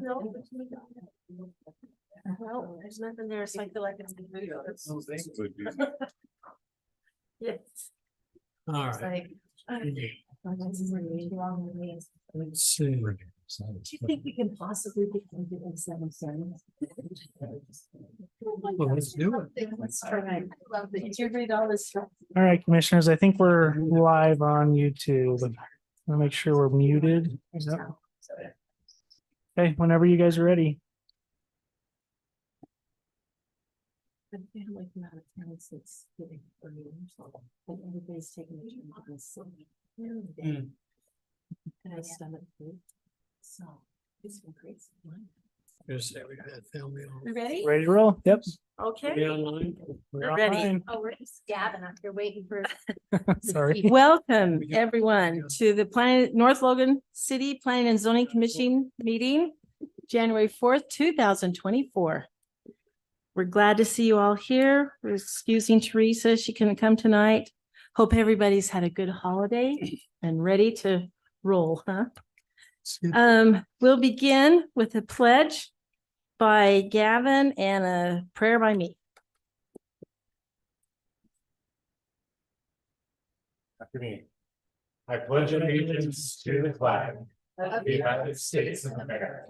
No. Well, there's nothing there, so I feel like it's. Yes. All It's right. like. Let's see. Do you think we can possibly get into in 7 seconds? Well, let's do it. Let's try. Did you read all this stuff? All right, commissioners, I think we're live on YouTube. I'll make sure we're muted. Yep. Okay, whenever you guys are ready. I've been like not a town since getting 30 years old. And everybody's taking a turn to this. And I stomach food. So it's been great. Just say we had family on. We ready? Ready to roll? Yep. Are Okay. we online? We're ready. online. Oh, we're just gabbing up here waiting for. Sorry. Welcome, everyone, to the North Logan City Planning and Zoning Commission meeting, January 4th, 2024. We're glad to see you all here. We're excusing Teresa. She couldn't come tonight. Hope everybody's had a good holiday and ready to roll, huh? We'll begin with a pledge by Gavin and a prayer by me. After me. I pledge allegiance to the flag of the United States of America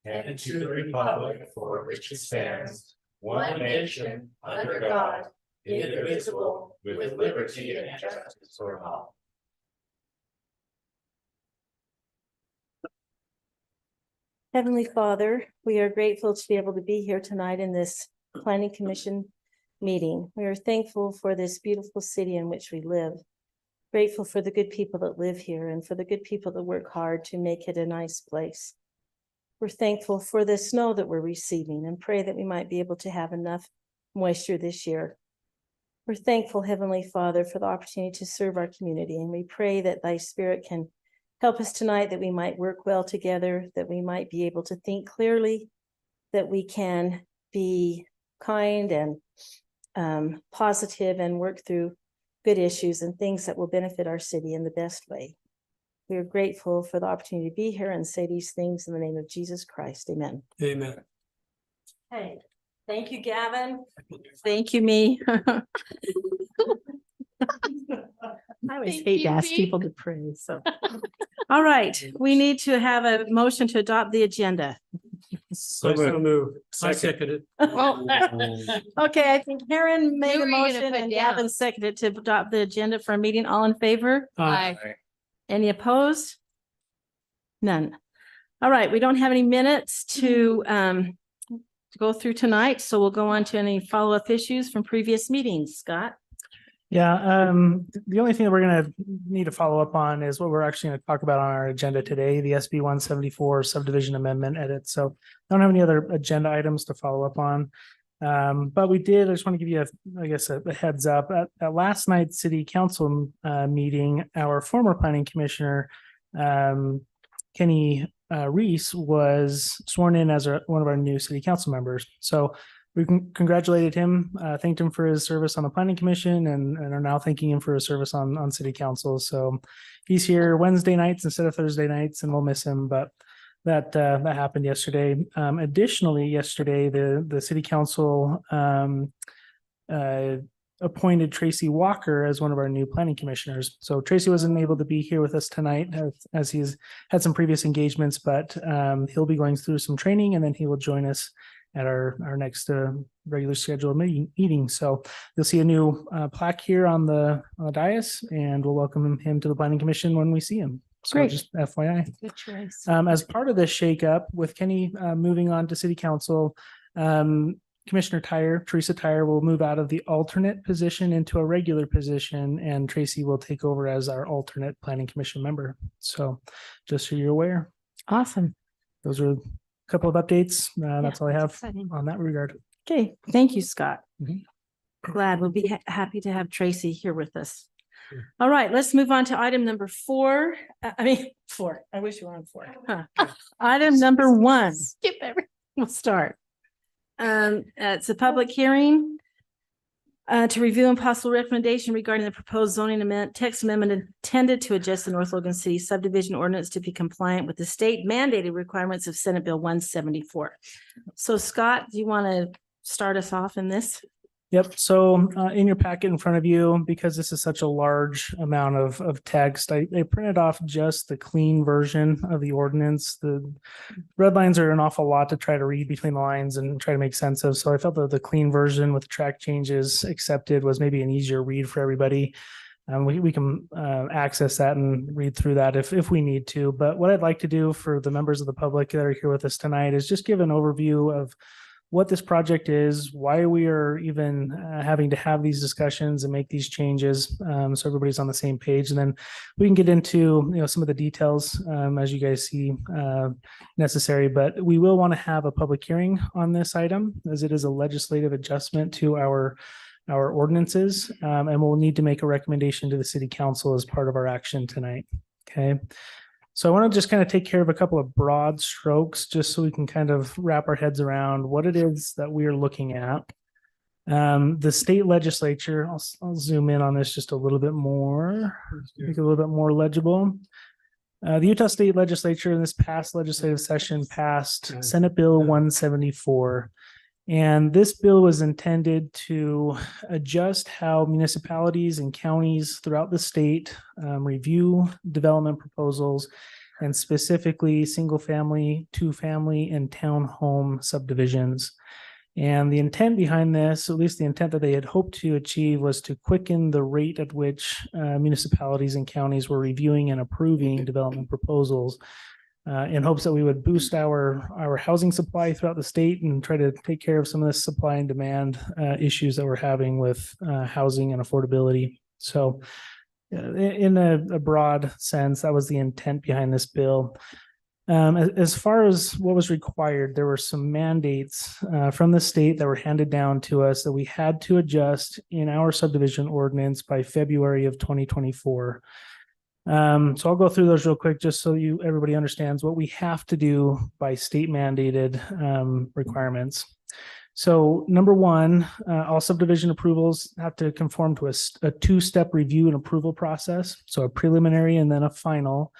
and to the republic for which it stands, one nation, under God, indivisible, with liberty and justice for all. Heavenly Father, we are grateful to be able to be here tonight in this Planning Commission meeting. We are thankful for this beautiful city in which we live. Grateful for the good people that live here and for the good people that work hard to make it a nice place. We're thankful for the snow that we're receiving and pray that we might be able to have enough moisture this year. We're thankful, Heavenly Father, for the opportunity to serve our community, and we pray that Thy Spirit can help us tonight, that we might work well together, that we might be able to think clearly, that we can be kind and positive and work through good issues and things that will benefit our city in the best way. We are grateful for the opportunity to be here and say these things in the name of Jesus Christ. Amen. Amen. Hey, thank you, Gavin. Thank you, me. I always Thank hate you, to ask me. people to pray, so. All right, we need to have a motion to adopt the agenda. So moved. I seconded. Okay, I think Karen made Who a are you gonna motion put and down? Gavin seconded to adopt the agenda for a meeting. All in favor? Aye. Any opposed? None. All right, we don't have any minutes to go through tonight, so we'll go on to any follow-up issues from previous meetings. Scott? Yeah, the only thing that we're gonna need to follow up on is what we're actually gonna talk about on our agenda today, the SB 174 subdivision amendment edit. So I don't have any other agenda items to follow up on. But I just want to give you a heads up. At last night's city council meeting, our former planning commissioner, Kenny Reese, was sworn in as one of our new city council members. So we congratulated him, thanked him for his service on the planning commission, and are now thanking him for his service on city council. So he's here Wednesday nights instead of Thursday nights, and we'll miss him. But that happened yesterday. Additionally, yesterday the city council appointed Tracy Walker as one of our new planning commissioners. So Tracy wasn't able to be here with us tonight as he's had some previous engagements, but he'll be going through some training, and then he will join us at our next regular scheduled meeting. So you'll see a new plaque here on the dais, and we'll welcome him to the planning commission when we see him. So Great. just FYI. Good choice. As part of this shakeup with Kenny moving on to city council, Commissioner Teresa Tyre will move out of the alternate position into a regular position, and Tracy will take over as our alternate planning commission member. So just so you're aware. Awesome. Those are a couple of updates. That's all I have exciting. on that regard. Okay, thank you, Scott. Mhm. Glad we'll be happy to have Tracy here with us. All right, let's move on to item number 4. Four. I wish you were on 4. Huh. Item number 1. Skip everything. We'll start. It's a public hearing To review and possible recommendation regarding the proposed zoning amendment, text amendment intended to adjust the North Logan City subdivision ordinance to be compliant with the state mandated requirements of Senate Bill 174. So Scott, do you want to start us off in this? Yep. So in your packet in front of you, because this is such a large amount of text, I printed off just the clean version of the ordinance. The red lines are an awful lot to try to read between the lines and try to make sense of. So I felt that the clean version with the track changes accepted was maybe an easier read for everybody. We can access that and read through that if we need to. But what I'd like to do for the members of the public that are here with us tonight is just give an overview of what this project is, why we are even having to have these discussions and make these changes, so everybody's on the same page. And then we can get into some of the details as you guys see necessary. But we will want to have a public hearing on this item, as it is a legislative adjustment to our ordinances, and we'll need to make a recommendation to the city council as part of our action tonight. Okay. So I want to just kind of take care of a couple of broad strokes, just so we can kind of wrap our heads around what it is that we are looking at. The state legislature, I'll zoom in on this just a little bit more, make it a little bit more legible. The Utah State Legislature in this past legislative session passed Senate Bill 174. And this bill was intended to adjust how municipalities and counties throughout the state review development proposals, and specifically single family, 2-family, and townhome subdivisions. And the intent behind this, at least the intent that they had hoped to achieve, was to quicken the rate at which municipalities and counties were reviewing and approving development proposals, in hopes that we would boost our housing supply throughout the state and try to take care of some of the supply and demand issues that we're having with housing and affordability. So in a broad sense, that was the intent behind this bill. As far as what was required, there were some mandates from the state that were handed down to us that we had to adjust in our subdivision ordinance by February of 2024. So I'll go through those real quick, just so everybody understands what we have to do by state mandated requirements. So number one, all subdivision approvals have to conform to a 2-step review and approval process. So a preliminary and then a final.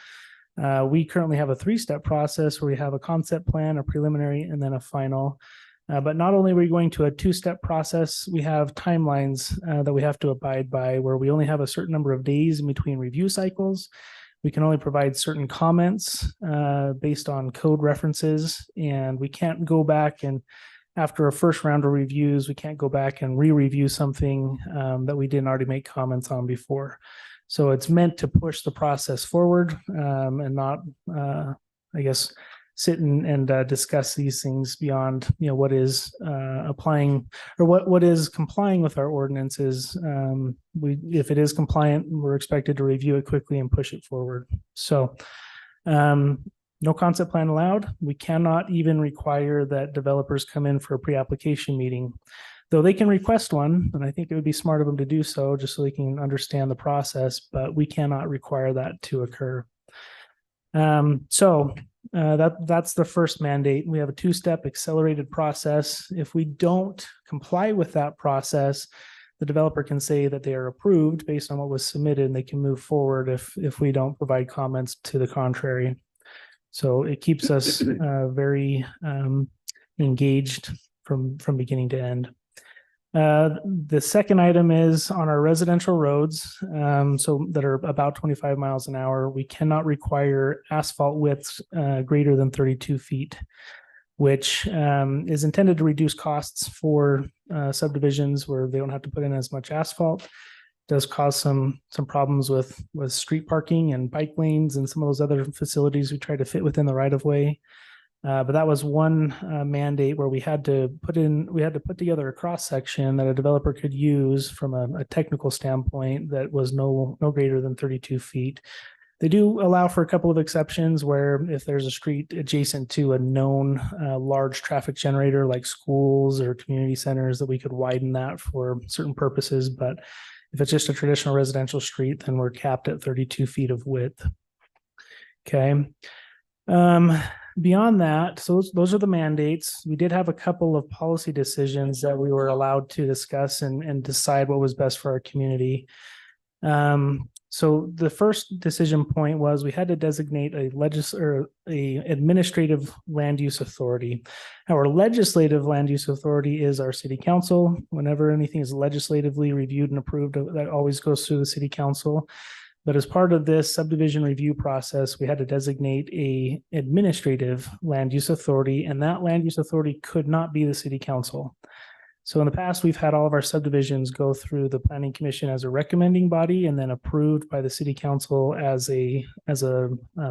We currently have a 3-step process where we have a concept plan, a preliminary, and then a final. But not only are we going to a 2-step process, we have timelines that we have to abide by, where we only have a certain number of days in between review cycles. We can only provide certain comments based on code references, and we can't go back and, after a first round of reviews, we can't go back and re-review something that we didn't already make comments on before. So it's meant to push the process forward and not, sit and discuss these things beyond what is applying, or what is complying with our ordinances. If it is compliant, we're expected to review it quickly and push it forward. So no concept plan allowed. We cannot even require that developers come in for a pre-application meeting, though they can request one, and I think it would be smart of them to do so just so they can understand the process, but we cannot require that to occur. That's the first mandate. We have a 2-step accelerated process. If we don't comply with that process, the developer can say that they are approved based on what was submitted, and they can move forward if we don't provide comments to the contrary. So it keeps us very engaged from beginning to end. The second item is on our residential roads, so that are about 25 miles an hour. We cannot require asphalt widths greater than 32 feet, which is intended to reduce costs for subdivisions where they don't have to put in as much asphalt. It does cause some problems with street parking and bike lanes and some of those other facilities we try to fit within the right of way. But that was one mandate where we had to put together a cross section that a developer could use from a technical standpoint that was no greater than 32 feet. They do allow for a couple of exceptions where if there's a street adjacent to a known large traffic generator like schools or community centers, that we could widen that for certain purposes. But if it's just a traditional residential street, then we're capped at 32 feet of width. Okay. beyond that, so those are the mandates. We did have a couple of policy decisions that we were allowed to discuss and decide what was best for our community. So the first decision point was we had to designate a administrative land use authority. Our legislative land use authority is our city council. Whenever anything is legislatively reviewed and approved, that always goes through the city council. But as part of this subdivision review process, we had to designate a administrative land use authority, and that land use authority could not be the city council. So in the past, we've had all of our subdivisions go through the planning commission as a recommending body and then approved by the city council as a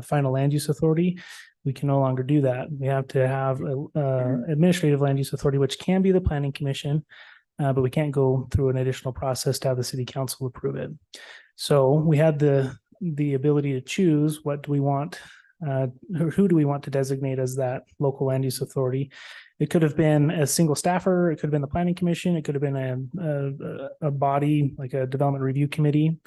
final land use authority. We can no longer do that. We have to have a administrative land use authority, which can be the planning commission, but we can't go through an additional process to have the city council approve it. So we had the ability to choose what do we want, who do we want to designate as that local land use authority. It could have been a single staffer. It could have been the planning commission. It could have been a body like a development review committee.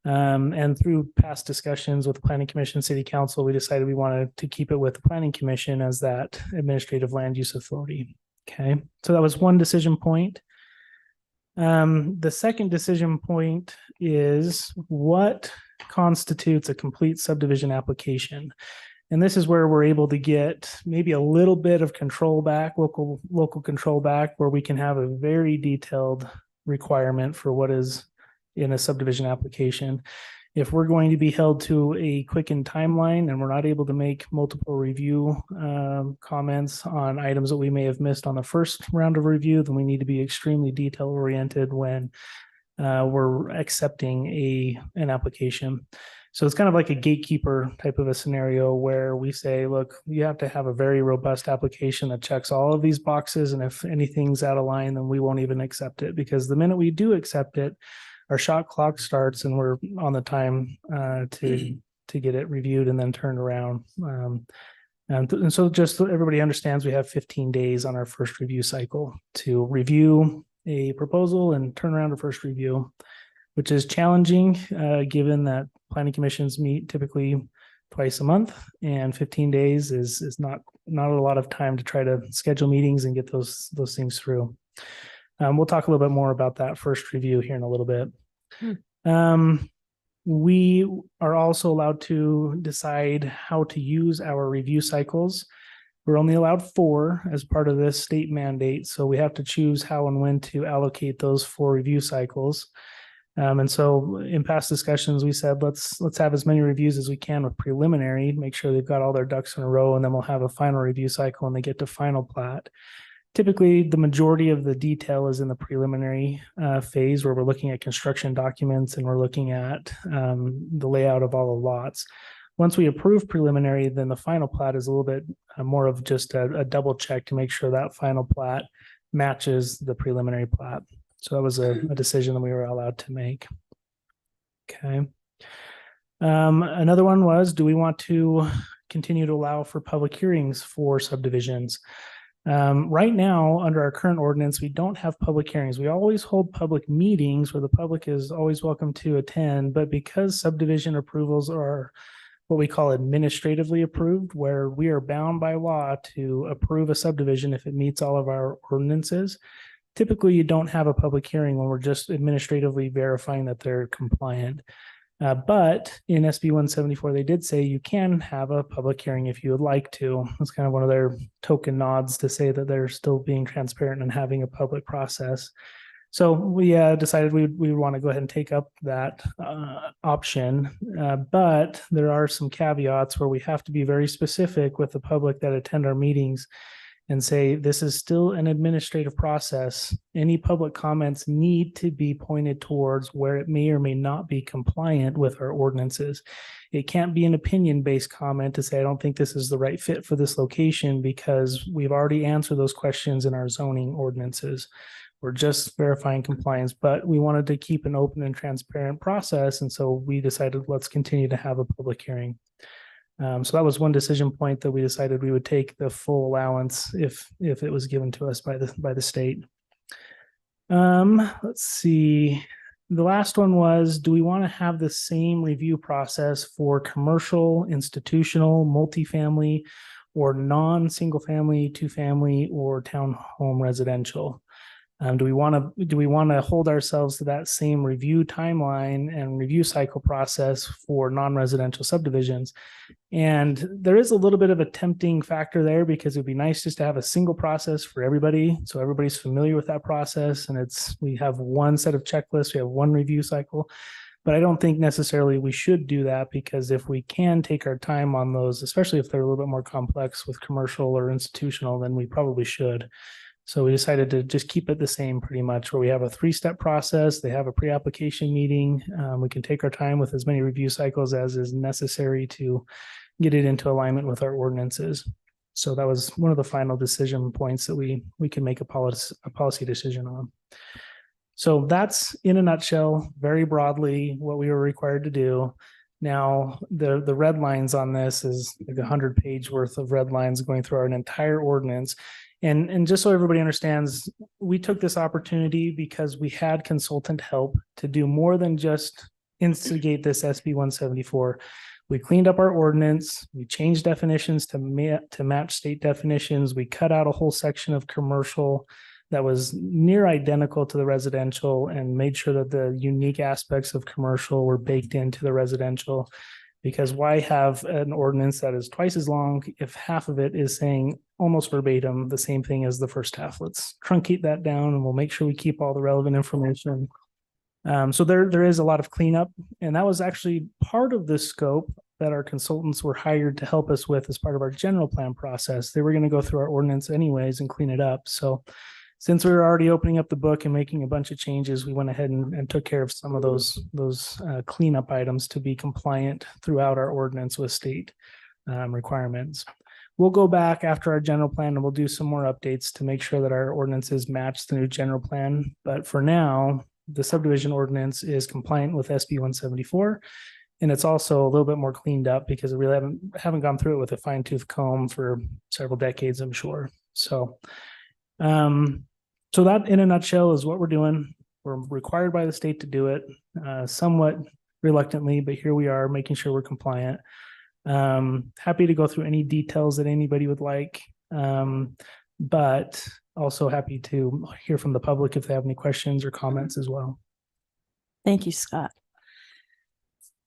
And through past discussions with the planning commission, city council, we decided we wanted to keep it with the planning commission as that administrative land use authority. Okay, so that was one decision point. The second decision point is what constitutes a complete subdivision application. And this is where we're able to get maybe a little bit of control back, local control back, where we can have a very detailed requirement for what is in a subdivision application. If we're going to be held to a quickened timeline and we're not able to make multiple review comments on items that we may have missed on the first round of review, then we need to be extremely detail oriented when we're accepting an application. So it's kind of like a gatekeeper type of a scenario where we say, look, you have to have a very robust application that checks all of these boxes. And if anything's out of line, then we won't even accept it, because the minute we do accept it, our shot clock starts and we're on the time to get it reviewed and then turned around. And so just so everybody understands, we have 15 days on our first review cycle to review a proposal and turn around a first review, which is challenging given that planning commissions meet typically twice a month, and 15 days is not a lot of time to try to schedule meetings and get those things through. We'll talk a little bit more about that first review here in a little bit. We are also allowed to decide how to use our review cycles. We're only allowed 4 as part of this state mandate, so we have to choose how and when to allocate those 4 review cycles. And so in past discussions, we said, let's have as many reviews as we can with preliminary, make sure they've got all their ducks in a row, and then we'll have a final review cycle when they get to final plat. Typically, the majority of the detail is in the preliminary phase, where we're looking at construction documents and we're looking at the layout of all the lots. Once we approve preliminary, then the final plat is a little bit more of just a double check to make sure that final plat matches the preliminary plat. So that was a decision that we were allowed to make. Okay. Another one was, do we want to continue to allow for public hearings for subdivisions? Right now, under our current ordinance, we don't have public hearings. We always hold public meetings where the public is always welcome to attend, but because subdivision approvals are what we call administratively approved, where we are bound by law to approve a subdivision if it meets all of our ordinances, typically you don't have a public hearing when we're just administratively verifying that they're compliant. But in SB 174, they did say you can have a public hearing if you would like to. It's kind of one of their token nods to say that they're still being transparent and having a public process. So we decided we would want to go ahead and take up that option. But there are some caveats where we have to be very specific with the public that attend our meetings and say, this is still an administrative process. Any public comments need to be pointed towards where it may or may not be compliant with our ordinances. It can't be an opinion-based comment to say, I don't think this is the right fit for this location, because we've already answered those questions in our zoning ordinances. We're just verifying compliance, but we wanted to keep an open and transparent process. And so we decided, let's continue to have a public hearing. So that was one decision point that we decided we would take the full allowance if it was given to us by the state. Let's see. The last one was, do we want to have the same review process for commercial, institutional, multifamily, or non-single family, two-family, or townhome residential. Do we want to hold ourselves to that same review timeline and review cycle process for non-residential subdivisions? And there is a little bit of a tempting factor there because it'd be nice just to have a single process for everybody. So everybody's familiar with that process and we have one set of checklists, we have one review cycle. But I don't think necessarily we should do that because if we can take our time on those, especially if they're a little bit more complex with commercial or institutional, then we probably should. So we decided to just keep it the same pretty much where we have a 3-step process. They have a pre-application meeting. We can take our time with as many review cycles as is necessary to get it into alignment with our ordinances. So that was one of the final decision points that we can make a policy decision on. So that's in a nutshell, very broadly, what we were required to do. Now, the red lines on this is like 100-page worth of red lines going through our entire ordinance. And just so everybody understands, we took this opportunity because we had consultant help to do more than just instigate this SB 174. We cleaned up our ordinance. We changed definitions to match state definitions. We cut out a whole section of commercial that was near identical to the residential and made sure that the unique aspects of commercial were baked into the residential. Because why have an ordinance that is twice as long if half of it is saying almost verbatim the same thing as the first half? Let's truncate that down and we'll make sure we keep all the relevant information. So there is a lot of cleanup, and that was actually part of the scope that our consultants were hired to help us with as part of our general plan process. They were going to go through our ordinance anyways and clean it up. So since we were already opening up the book and making a bunch of changes, we went ahead and took care of some of those cleanup items to be compliant throughout our ordinance with state requirements. We'll go back after our general plan and we'll do some more updates to make sure that our ordinances match the new general plan. But for now, the subdivision ordinance is compliant with SB 174. And it's also a little bit more cleaned up because we really haven't gone through it with a fine-tooth comb for several decades, I'm sure. So that in a nutshell is what we're doing. We're required by the state to do it, somewhat reluctantly, but here we are making sure we're compliant. Happy to go through any details that anybody would like, but also happy to hear from the public if they have any questions or comments as well. Thank you, Scott.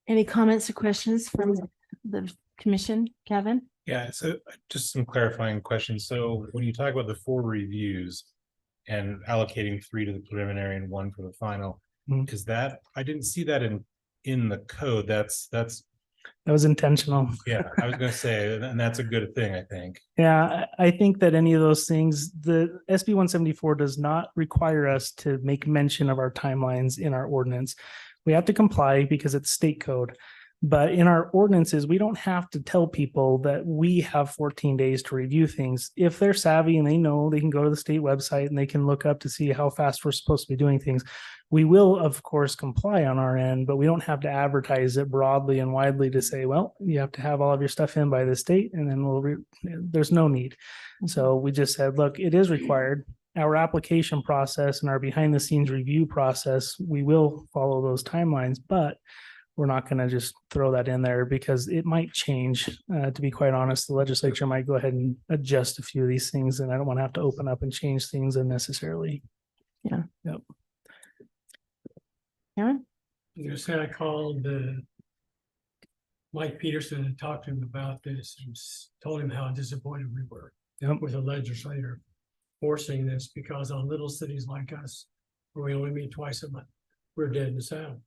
Any comments or questions from the commission, Kevin? Yeah, so just some clarifying questions. So when you talk about the 4 reviews and allocating 3 to the preliminary and 1 for the final, is that, I didn't see that in the code. That was intentional. Yeah, I was going to say, and that's a good thing, I think. Yeah, I think that any of those things, the SB 174 does not require us to make mention of our timelines in our ordinance. We have to comply because it's state code. But in our ordinances, we don't have to tell people that we have 14 days to review things. If they're savvy and they know, they can go to the state website and they can look up to see how fast we're supposed to be doing things. We will, of course, comply on our end, but we don't have to advertise it broadly and widely to say, well, you have to have all of your stuff in by this date, and then there's no need. So we just said, look, it is required. Our application process and our behind the scenes review process, we will follow those timelines, but we're not going to just throw that in there because it might change. To be quite honest, the legislature might go ahead and adjust a few of these things, and I don't want to have to open up and change things unnecessarily. Yeah. Yep. Aaron? You said I called Mike Peterson and talked to him about this and told him how disappointed we were with the legislator forcing this, because on little cities like us, where we only meet twice a month, we're dead in the sound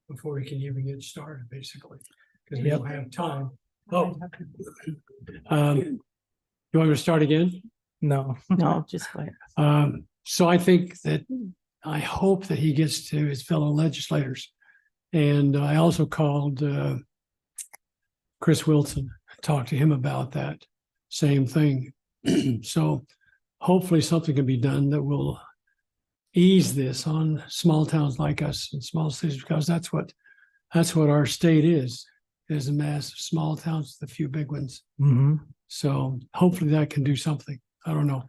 before we can even get started, basically, because we don't have time. Oh, you want me to start again? No. No, just go ahead. So I think that I hope that he gets to his fellow legislators. And I also called Chris Wilson, talked to him about that same thing. So hopefully something can be done that will ease this on small towns like us and small cities, because that's what our state is a mass of small towns with a few big ones. Mm-hmm. So hopefully that can do something. I don't know.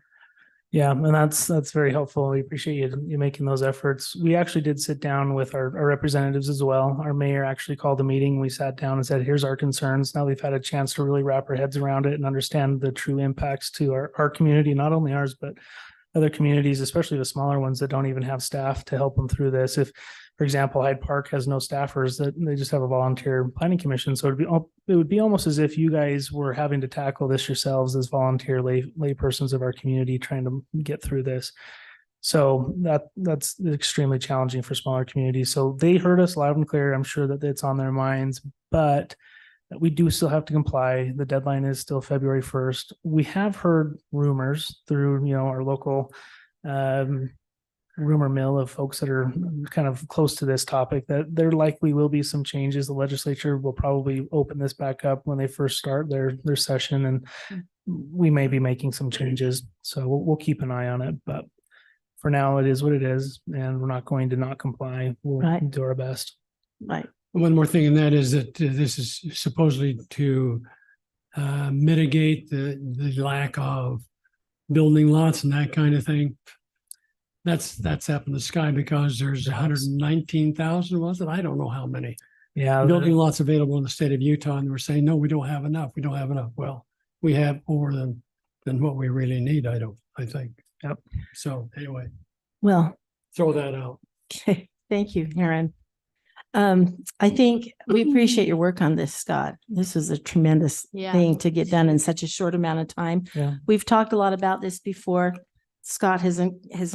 Yeah, and that's very helpful. We appreciate you making those efforts. We actually did sit down with our representatives as well. Our mayor actually called a meeting. We sat down and said, here's our concerns. Now we've had a chance to really wrap our heads around it and understand the true impacts to our community, not only ours, but other communities, especially the smaller ones that don't even have staff to help them through this. If, for example, Hyde Park has no staffers, that they just have a volunteer planning commission. So it would be almost as if you guys were having to tackle this yourselves as volunteer lay persons of our community trying to get through this. So that's extremely challenging for smaller communities. So they heard us loud and clear. I'm sure that it's on their minds, but we do still have to comply. The deadline is still February 1st. We have heard rumors through, our local rumor mill of folks that are kind of close to this topic that there likely will be some changes. The legislature will probably open this back up when they first start their session, and we may be making some changes. So we'll keep an eye on it. But for now, it is what it is, and we're not going to not comply. We'll do our best. Right. One more thing, and that is that this is supposedly to mitigate the lack of building lots and that kind of thing. That's up in the sky because there's 119,000, was it? I don't know how many building lots available in the state of Utah, and we're saying, no, we don't have enough. We don't have enough. Well, we have more than what we really need. I think. Yep. So anyway, Well, throw that out. okay. Thank you, Aaron. I think we appreciate your work on this, Scott. This was a tremendous Yeah. thing to get done in such a short amount of time. Yeah. We've talked a lot about this before. Scott has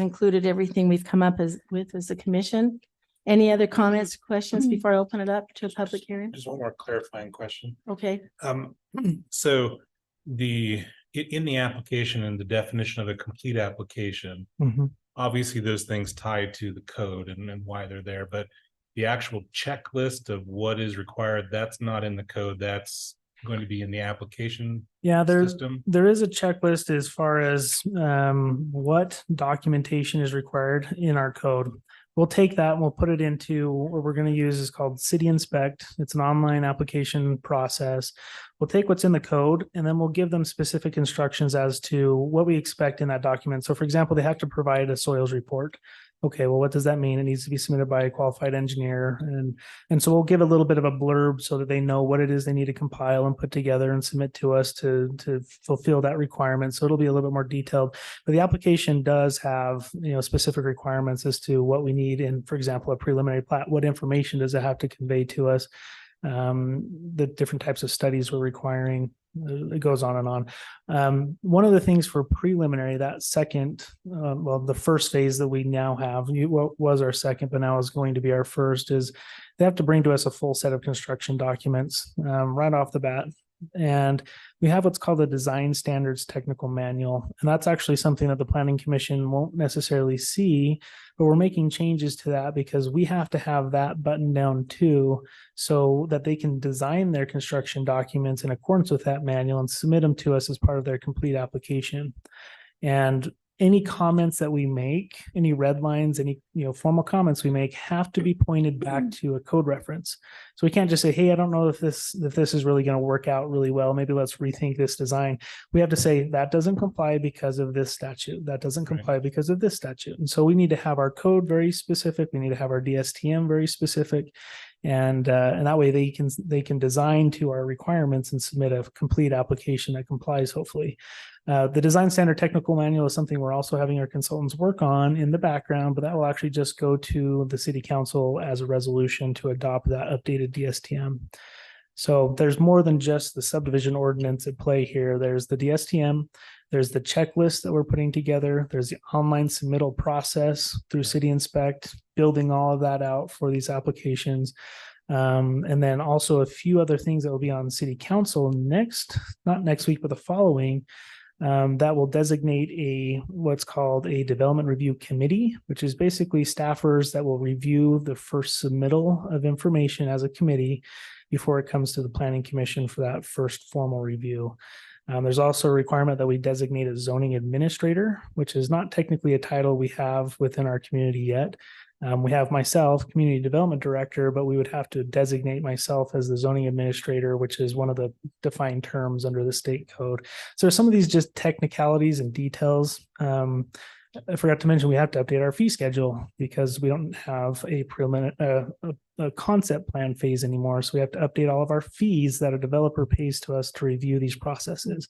included everything we've come up with as a commission. Any other comments, questions before I open it up to a public hearing? Just one more clarifying question. Okay. So in the application and the definition of a complete application, Mhm. obviously those things tie to the code and why they're there, but the actual checklist of what is required, that's not in the code. That's going to be in the application Yeah, system. there is a checklist as far as what documentation is required in our code. We'll take that and we'll put it into what we're going to use is called City Inspect. It's an online application process. We'll take what's in the code and then we'll give them specific instructions as to what we expect in that document. So for example, they have to provide a soils report. Okay, well, what does that mean? It needs to be submitted by a qualified engineer. And so we'll give a little bit of a blurb so that they know what it is they need to compile and put together and submit to us to fulfill that requirement. So it'll be a little bit more detailed. But the application does have, specific requirements as to what we need in, for example, a preliminary plat. What information does it have to convey to us? The different types of studies we're requiring. It goes on and on. One of the things for preliminary, that second, the first phase that we now have, what was our second, but now is going to be our first, is they have to bring to us a full set of construction documents right off the bat. And we have what's called the Design Standards Technical Manual. And that's actually something that the Planning Commission won't necessarily see, but we're making changes to that because we have to have that buttoned down too, so that they can design their construction documents in accordance with that manual and submit them to us as part of their complete application. And any comments that we make, any red lines, any formal comments we make have to be pointed back to a code reference. So we can't just say, hey, I don't know if this is really going to work out really well. Maybe let's rethink this design. We have to say that doesn't comply because of this statute. That doesn't comply because of this statute. And so we need to have our code very specific. We need to have our DSTM very specific. And that way they can design to our requirements and submit a complete application that complies, hopefully. The Design Standard Technical Manual is something we're also having our consultants work on in the background, but that will actually just go to the City Council as a resolution to adopt that updated DSTM. So there's more than just the subdivision ordinance at play here. There's the DSTM, there's the checklist that we're putting together, there's the online submittal process through City Inspect, building all of that out for these applications. And then also a few other things that will be on City Council not next week, but the following, that will designate what's called a development review committee, which is basically staffers that will review the first submittal of information as a committee before it comes to the Planning Commission for that first formal review. There's also a requirement that we designate a zoning administrator, which is not technically a title we have within our community yet. We have myself, Community Development Director, but we would have to designate myself as the zoning administrator, which is one of the defined terms under the state code. So some of these just technicalities and details. I forgot to mention we have to update our fee schedule because we don't have a preliminary a concept plan phase anymore. So we have to update all of our fees that a developer pays to us to review these processes.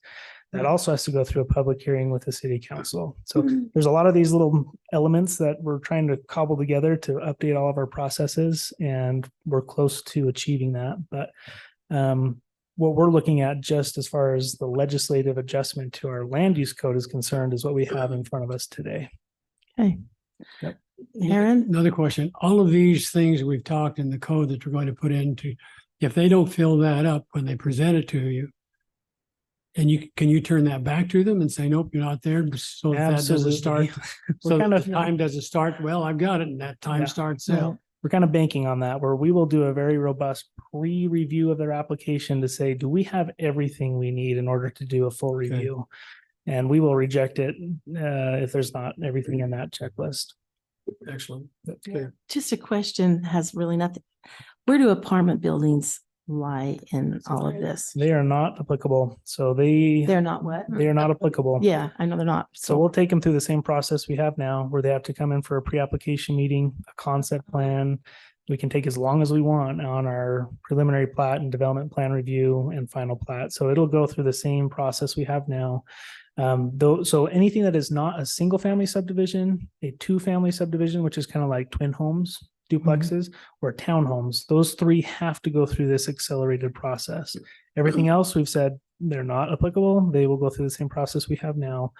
That also has to go through a public hearing with the city council. So there's a lot of these little elements that we're trying to cobble together to update all of our processes, and we're close to achieving that. But what we're looking at just as far as the legislative adjustment to our land use code is concerned is what we have in front of us today. Okay. Yep. Aaron? Another question, all of these things we've talked in the code that you're going to put into, if they don't fill that up when they present it to you, and can you turn that back to them and say, nope, you're not there, so that doesn't start, so kind of- the time doesn't start, well, I've got it, and that time Yeah. starts Well, out. we're kind of banking on that, where we will do a very robust pre-review of their application to say, do we have everything we need in order to do a full Okay. review? And we will reject it if there's not everything in that checklist. Excellent, that's good. Just a question, has really nothing. Where do apartment buildings lie in all of this? They are not applicable. So they They're not what? are not applicable. Yeah, I know they're not. So we'll take them through the same process we have now, where they have to come in for a pre-application meeting, a concept plan. We can take as long as we want on our preliminary plat and development plan review and final plat. So it'll go through the same process we have now. So anything that is not a single family subdivision, a 2-family subdivision, which is kind of like twin homes, duplexes, or townhomes, those 3 have to go through this accelerated process. Everything else we've said they're not applicable. They will go through the same process we have now.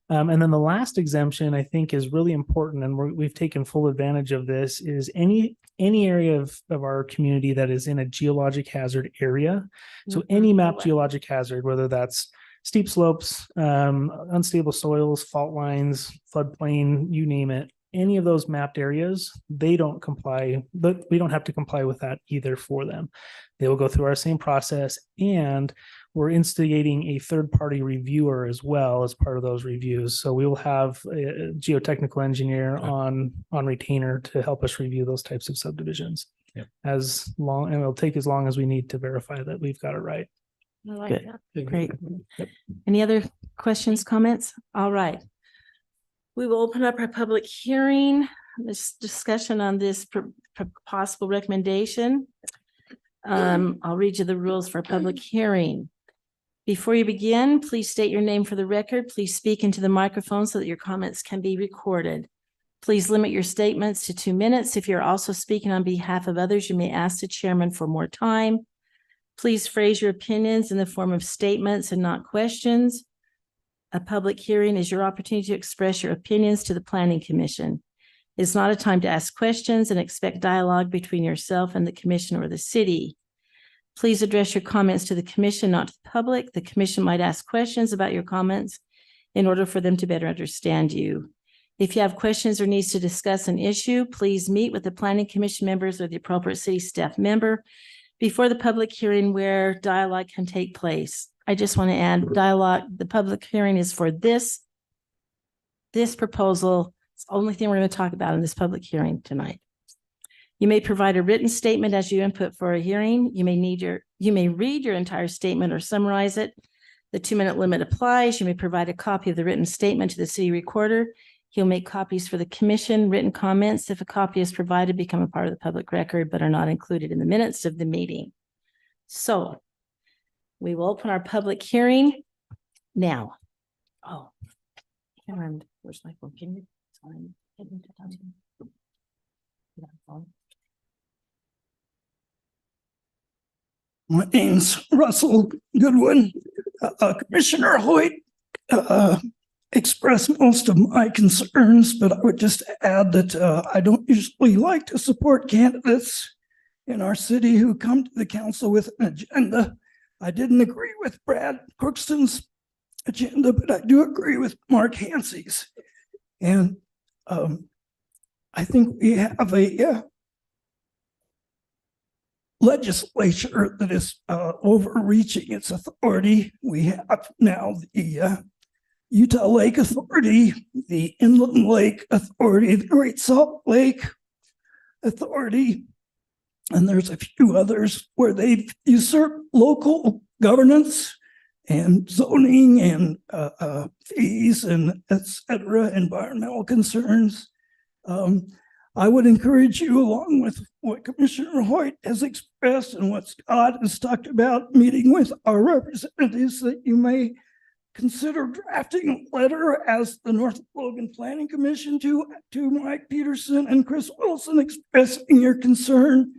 And then the last exemption I think is really important, and we've taken full advantage of this, is any area of our community that is in a geologic hazard area. So any map geologic hazard, whether that's steep slopes, unstable soils, fault lines, floodplain, you name it, any of those mapped areas, they don't comply, but we don't have to comply with that either for them. They will go through our same process, and we're instigating a third-party reviewer as well as part of those reviews. So we will have a geotechnical engineer on retainer to help us review those types of subdivisions. Yep. And it'll take as long as we need to verify that we've got it right. I like Good. that. Great. Any other questions, comments? All right. We will open up our public hearing, this discussion on this possible recommendation. I'll read you the rules for public hearing. Before you begin, please state your name for the record. Please speak into the microphone so that your comments can be recorded. Please limit your statements to 2 minutes. If you're also speaking on behalf of others, you may ask the chairman for more time. Please phrase your opinions in the form of statements and not questions. A public hearing is your opportunity to express your opinions to the Planning Commission. It's not a time to ask questions and expect dialogue between yourself and the commission or the city. Please address your comments to the commission, not to the public. The commission might ask questions about your comments in order for them to better understand you. If you have questions or needs to discuss an issue, please meet with the Planning Commission members or the appropriate city staff member before the public hearing where dialogue can take place. I just want to add dialogue. The public hearing is for this proposal. It's the only thing we're going to talk about in this public hearing tonight. You may provide a written statement as you input for a hearing. You may read your entire statement or summarize it. The 2-minute limit applies. You may provide a copy of the written statement to the city recorder. He'll make copies for the commission. Written comments, if a copy is provided, become a part of the public record, but are not included in the minutes of the meeting. So we will open our public hearing now. Oh, Cameron, where's my phone? Can you? My name's Russell Goodwin. Commissioner Hoyt expressed most of my concerns, but I would just add that I don't usually like to support candidates in our city who come to the council with an agenda. I didn't agree with Brad Crookston's agenda, but I do agree with Mark Hansey's. And I think we have a legislature that is overreaching its authority. We have now the Utah Lake Authority, the Inland Lake Authority, the Great Salt Lake, Authority. And there's a few others where they've usurped local governance and zoning and fees and et cetera, environmental concerns. I would encourage you, along with what Commissioner Hoyt has expressed and what Scott has talked about, meeting with our representatives, that you may consider drafting a letter as the North Logan Planning Commission to Mike Peterson and Chris Wilson, expressing your concern.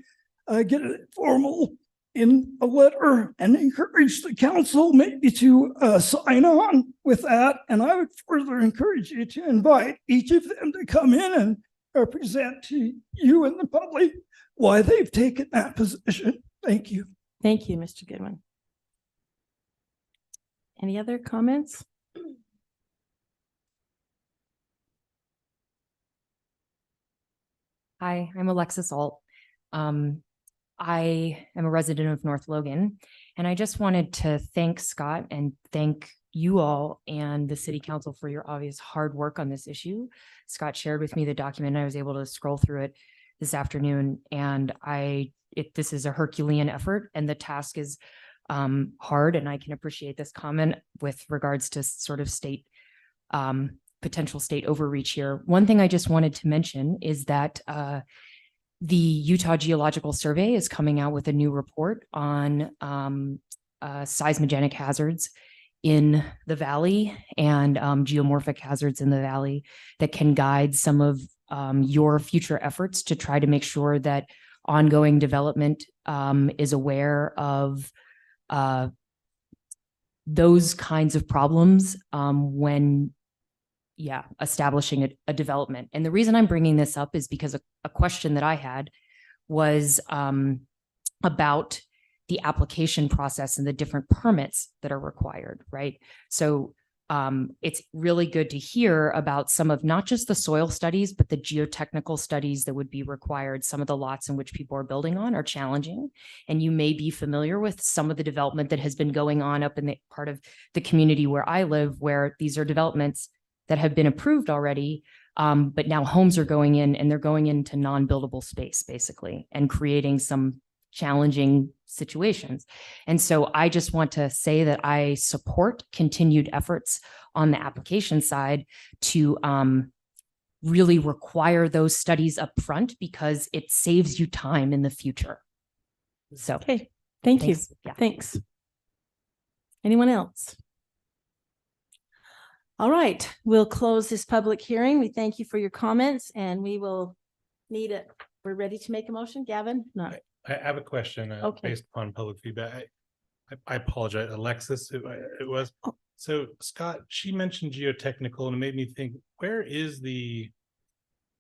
Get it formal in a letter and encourage the council maybe to sign on with that. And I would further encourage you to invite each of them to come in and represent to you and the public why they've taken that position. Thank you. Thank you, Mr. Goodwin. Any other comments? Hi, I'm Alexis Alt. I am a resident of North Logan, and I just wanted to thank Scott and thank you all and the city council for your obvious hard work on this issue. Scott shared with me the document. I was able to scroll through it this afternoon, and this is a Herculean effort, and the task is hard, and I can appreciate this comment with regards to sort of state potential state overreach here. One thing I just wanted to mention is that the Utah Geological Survey is coming out with a new report on seismogenic hazards in the valley and geomorphic hazards in the valley that can guide some of your future efforts to try to make sure that ongoing development is aware of those kinds of problems when establishing a development. And the reason I'm bringing this up is because a question that I had was about the application process and the different permits that are required, right? So it's really good to hear about some of not just the soil studies, but the geotechnical studies that would be required. Some of the lots in which people are building on are challenging. And you may be familiar with some of the development that has been going on up in the part of the community where I live, where these are developments that have been approved already, but now homes are going in and they're going into non-buildable space, basically, and creating some challenging situations. And so I just want to say that I support continued efforts on the application side to really require those studies up front, because it saves you time in the future. So, Okay, thank you. thanks. Yeah. Thanks. Anyone else? All right, we'll close this public hearing. We thank you for your comments, and we will need it. We're ready to make a motion, Gavin? No. I have a question Okay. based upon public feedback. I apologize, Alexis, it was. So Scott, she mentioned geotechnical, and it made me think, where is the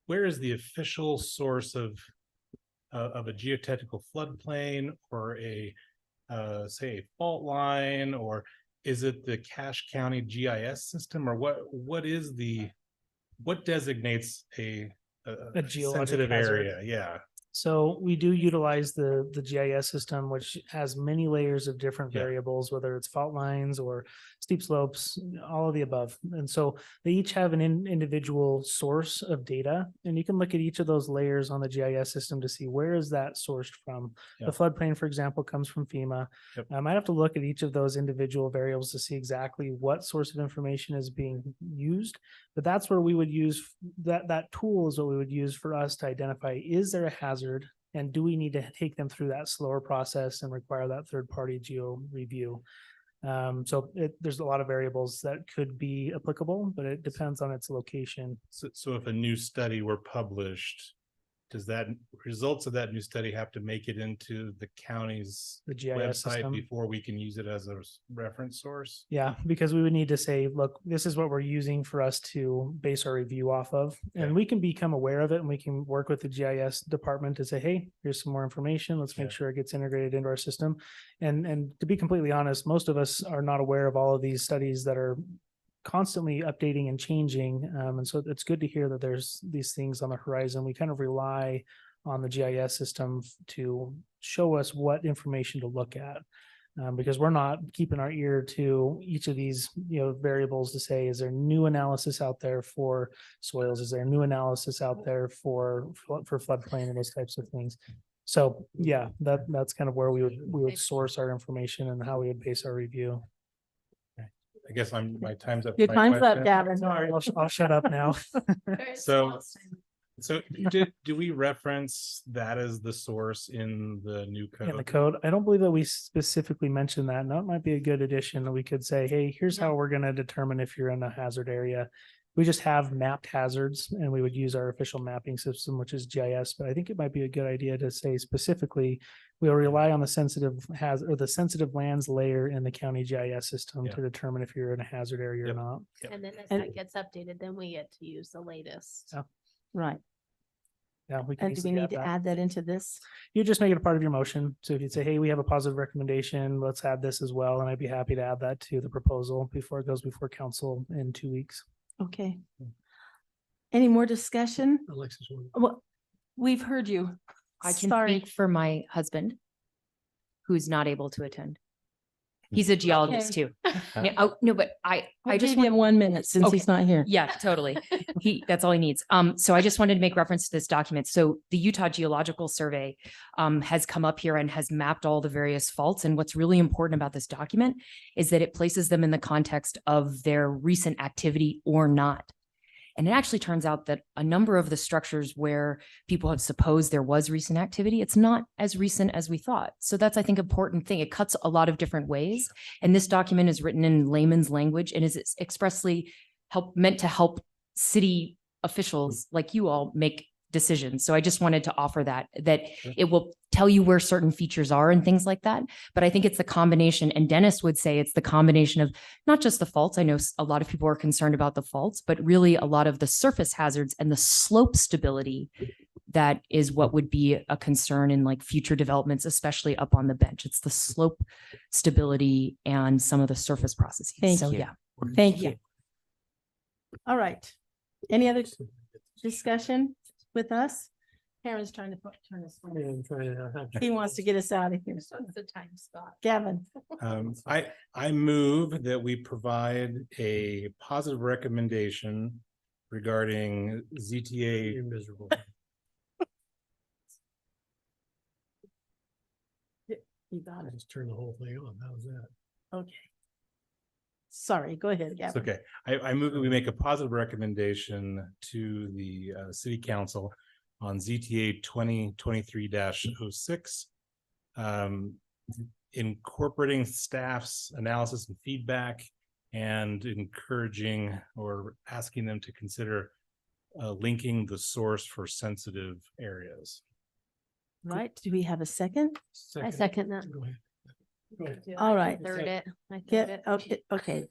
official source of a geotechnical floodplain, or say a fault line, or is it the Cache County GIS system, or what designates a geologic sensitive hazard. area? Yeah. So we do utilize the GIS system, which has many layers of different Yeah. variables, whether it's fault lines or steep slopes, all of the above. And so they each have an individual source of data, and you can look at each of those layers on the GIS system to see where is that sourced from. Yeah. The floodplain, for example, comes from FEMA. Yep. I might have to look at each of those individual variables to see exactly what source of information is being used. But that's where we would use that tool is what we would use for us to identify, is there a hazard, and do we need to take them through that slower process and require that third-party geo review? There's a lot of variables that could be applicable, but it depends on its location. So if a new study were published, does that results of that new study have to make it into the county's The GIS website system. before we can use it as a reference source? Yeah, because we would need to say, look, this is what we're using for us to base our review off of. And Okay. we can become aware of it, and we can work with the GIS department to say, hey, here's some more information. Let's make Yeah. sure it gets integrated into our system. And to be completely honest, most of us are not aware of all of these studies that are constantly updating and changing. And so it's good to hear that there's these things on the horizon. We kind of rely on the GIS system to show us what information to look at. Because we're not keeping our ear to each of these, variables to say, is there new analysis out there for soils? Is there new analysis out there for floodplain and those types of things? So, yeah, that's kind of where we would source our information and how we would base our review. I guess my time's up. Your My time's up, question. Gavin. Sorry, I'll shut up now. So do we reference that as the source in the new code? In the code, I don't believe that we specifically mentioned that. And that might be a good addition. We could say, hey, here's how we're gonna determine if you're in a hazard area. We just have mapped hazards and we would use our official mapping system, which is GIS, but I think it might be a good idea to say specifically, we'll rely on the sensitive sensitive lands layer in the county GIS system Yeah. to determine if you're in a hazard area or Yep. not. And then as And- that gets updated, then we get to use the latest. Yeah. Right. Yeah, we can And do we easily need to that. add that into this? You just make it a part of your motion. So if you'd say, hey, we have a positive recommendation, let's add this as well. And I'd be happy to add that to the proposal before it goes before council in 2 weeks. Okay. Any more discussion? Alexis, Well, we've heard you. I can Sorry. speak for my husband, who's not able to attend. He's a geologist too. Yeah, oh, no, but I We'll just give you want, 1 minute since Okay. he's not here. yeah, totally. That's all he needs. So I just wanted to make reference to this document. So the Utah Geological Survey has come up here and has mapped all the various faults. And what's really important about this document is that it places them in the context of their recent activity or not. And it actually turns out that a number of the structures where people have supposed there was recent activity, it's not as recent as we thought. So that's, I think, important thing. It cuts a lot of different ways. And this document is written in layman's language and is expressly meant to help city officials like you all make decisions. So I just wanted to offer that it will tell you where certain features are and things like that. But I think it's the combination, and Dennis would say it's the combination of not just the faults. I know a lot of people are concerned about the faults, but really a lot of the surface hazards and the slope stability that is what would be a concern in like future developments, especially up on the bench. It's the slope stability and some of the surface processes. Thank So you. yeah. Thank you. All right. Any other discussion with us? Karen's trying to turn this. He wants to get us out of here. So it's the time spot. Gavin, I move that we provide a positive recommendation regarding ZTA. You're miserable. you got it. Just turn the whole thing on. How's that? Okay. Sorry, go ahead, It's Gavin. okay. I move that we make a positive recommendation to the city council on ZTA 2023-06. Incorporating staff's analysis and feedback and encouraging or asking them to consider linking the source for sensitive areas. Right, do we have a second? I second that. Go ahead. Go ahead. All right. Third it. I third Get, it. okay,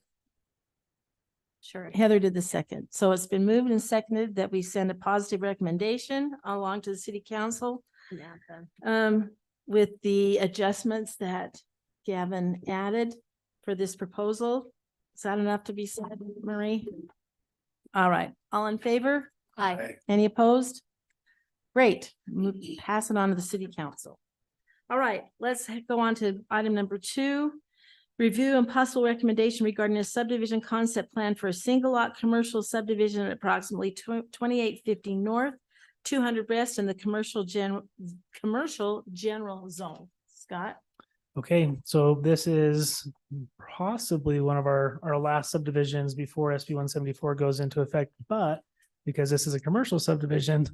Sure. Heather did the second. So it's been moved and seconded that we send a positive recommendation along to the city council Yeah, then. with the adjustments that Gavin added for this proposal. Is that enough to be said, Marie? All right, all in favor? Aye. Any opposed? Great, pass it on to the city council. All right, let's go on to item number 2. Review and possible recommendation regarding a subdivision concept plan for a single lot commercial subdivision at approximately 2850 north, 200 west in the commercial general zone. Scott? Okay, so this is possibly one of our last subdivisions before SB 174 goes into effect, but because this is a commercial subdivision,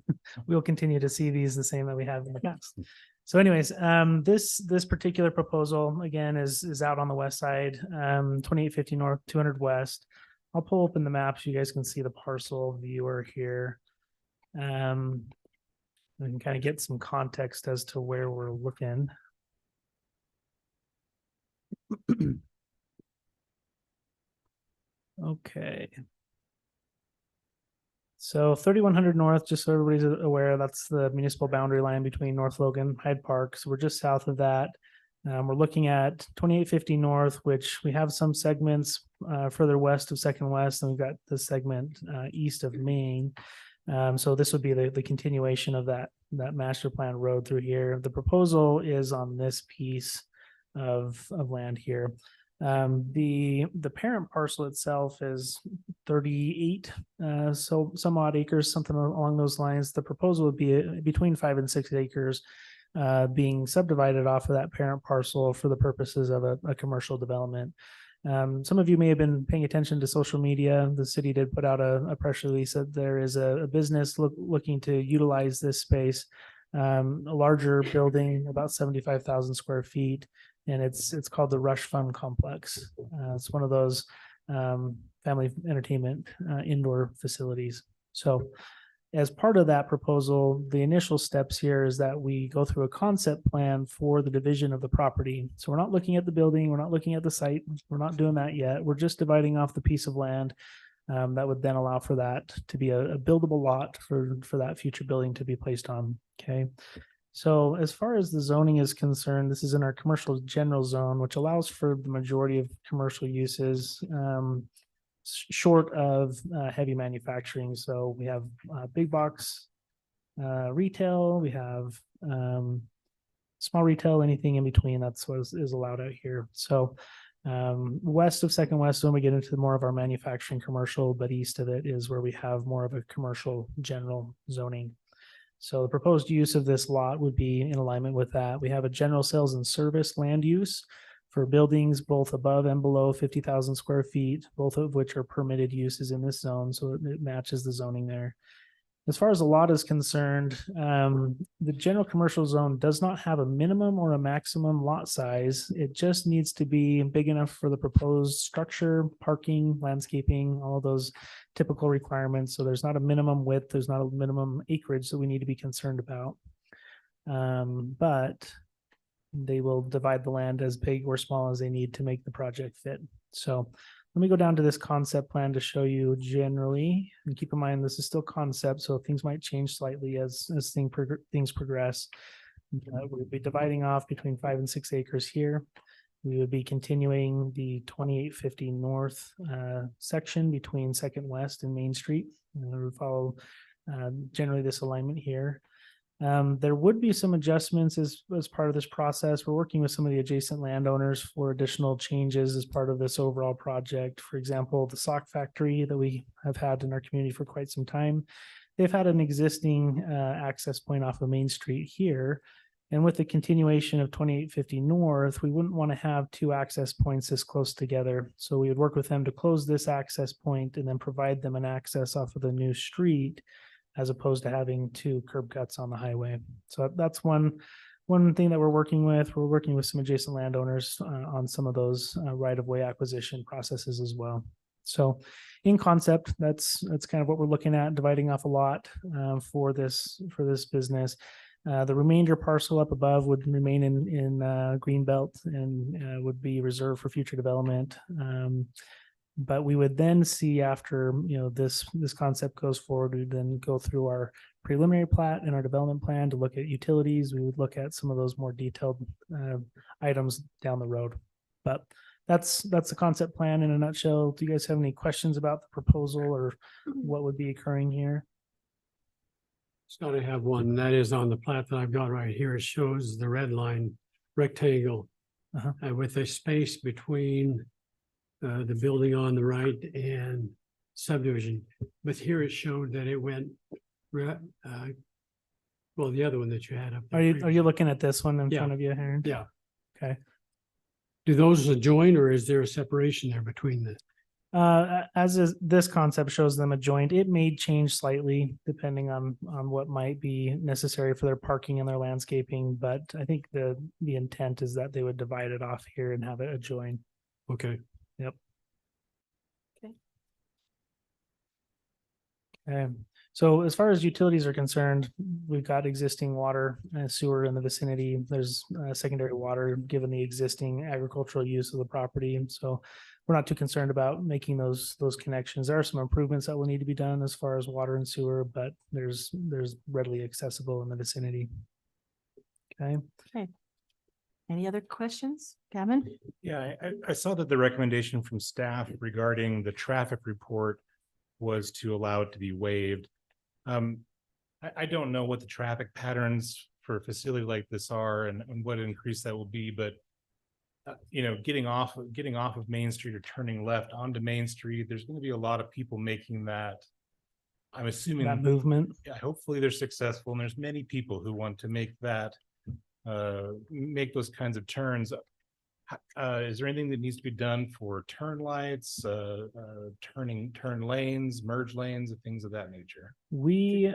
we'll continue to see these the same that we have in the past. So anyways, this particular proposal, again, is out on the west side, 2850 north, 200 west. I'll pull open the map so you guys can see the parcel viewer here. We can kind of get some context as to where we're looking. Okay. So 3100 north, just so everybody's aware, that's the municipal boundary line between North Logan, Hyde Park. So we're just south of that. We're looking at 2850 north, which we have some segments further west of Second West, and we've got the segment east of Main. So this would be the continuation of that master plan road through here. The proposal is on this piece of land here. The parent parcel itself is 38, so some odd acres, something along those lines. The proposal would be between 5 and 6 acres, being subdivided off of that parent parcel for the purposes of a commercial development. Some of you may have been paying attention to social media. The city did put out a press release that there is a business looking to utilize this space, a larger building, about 75,000 square feet. And it's called the Rush Fun Complex. It's one of those family entertainment indoor facilities. So as part of that proposal, the initial steps here is that we go through a concept plan for the division of the property. So we're not looking at the building, we're not looking at the site, we're not doing that yet. We're just dividing off the piece of land that would then allow for that to be a buildable lot for that future building to be placed on. Okay. So as far as the zoning is concerned, this is in our commercial general zone, which allows for the majority of commercial uses, short of heavy manufacturing. So we have big box retail, we have small retail, anything in between. That's what is allowed out here. So west of Second West Zone, we get into more of our manufacturing commercial, but east of it is where we have more of a commercial general zoning. So the proposed use of this lot would be in alignment with that. We have a general sales and service land use for buildings both above and below 50,000 square feet, both of which are permitted uses in this zone. So it matches the zoning there. As far as the lot is concerned, the general commercial zone does not have a minimum or a maximum lot size. It just needs to be big enough for the proposed structure, parking, landscaping, all of those typical requirements. So there's not a minimum width, there's not a minimum acreage that we need to be concerned about. But they will divide the land as big or small as they need to make the project fit. So let me go down to this concept plan to show you generally, and keep in mind, this is still concept, so things might change slightly as things progress. We'll be dividing off between 5 and 6 acres here. We would be continuing the 2850 north section between Second West and Main Street. And we would follow generally this alignment here. There would be some adjustments as part of this process. We're working with some of the adjacent landowners for additional changes as part of this overall project. For example, the sock factory that we have had in our community for quite some time. They've had an existing access point off of Main Street here. And with the continuation of 2850 North, we wouldn't want to have 2 access points this close together. So we would work with them to close this access point and then provide them an access off of the new street, as opposed to having 2 curb cuts on the highway. So that's one thing that we're working with. We're working with some adjacent landowners on some of those right-of-way acquisition processes as well. So in concept, that's kind of what we're looking at, dividing off a lot for this business. The remainder parcel up above would remain in Greenbelt and would be reserved for future development. But we would then see after, this concept goes forward, we then go through our preliminary plat and our development plan to look at utilities. We would look at some of those more detailed items down the road. But that's the concept plan in a nutshell. Do you guys have any questions about the proposal or what would be occurring here? So I have one, that is on the plat that I've got right here. It shows the red line rectangle with a space between the building on the right and subdivision. But here it showed that it went, the other one that you had up there. Are you looking at this one in Yeah. front of you, Aaron? Yeah. Okay. Do those adjoin or is there a separation there between the? This concept shows them adjoined. It may change slightly depending on what might be necessary for their parking and their landscaping, but I think the intent is that they would divide it off here and have it adjoin. Okay. Yep. Okay. So as far as utilities are concerned, we've got existing water and sewer in the vicinity. There's secondary water given the existing agricultural use of the property. So we're not too concerned about making those connections. There are some improvements that will need to be done as far as water and sewer, but there's readily accessible in the vicinity. Okay. Any other questions, Gavin? Yeah, I saw that the recommendation from staff regarding the traffic report was to allow it to be waived. I don't know what the traffic patterns for a facility like this are and what increase that will be, but getting off of Main Street or turning left onto Main Street, there's going to be a lot of people making that. I'm assuming That movement. yeah, hopefully they're successful, and there's many people who want to make that, make those kinds of turns. Is there anything that needs to be done for turn lights, turn lanes, merge lanes, and things of that nature? We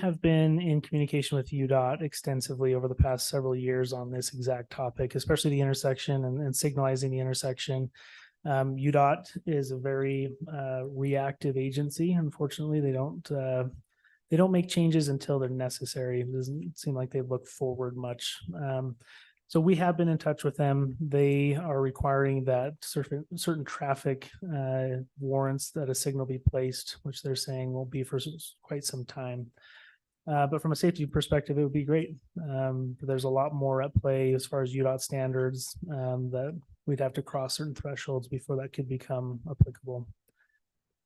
have been in communication with UDOT extensively over the past several years on this exact topic, especially the intersection and signalizing the intersection. UDOT is a very reactive agency. Unfortunately, they don't make changes until they're necessary. It doesn't seem like they look forward much. So we have been in touch with them. They are requiring that certain traffic warrants that a signal be placed, which they're saying won't be for quite some time. But from a safety perspective, it would be great. There's a lot more at play as far as UDOT standards that we'd have to cross certain thresholds before that could become applicable.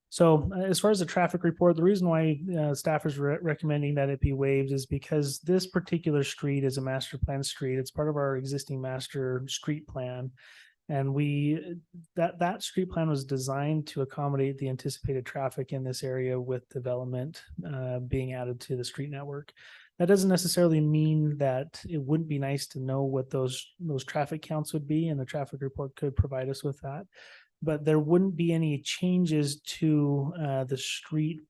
So as far as the traffic report, the reason why staff is recommending that it be waived is because this particular street is a master plan street. It's part of our existing master street plan. And that street plan was designed to accommodate the anticipated traffic in this area with development being added to the street network. That doesn't necessarily mean that it wouldn't be nice to know what those traffic counts would be, and the traffic report could provide us with that. But there wouldn't be any changes to the street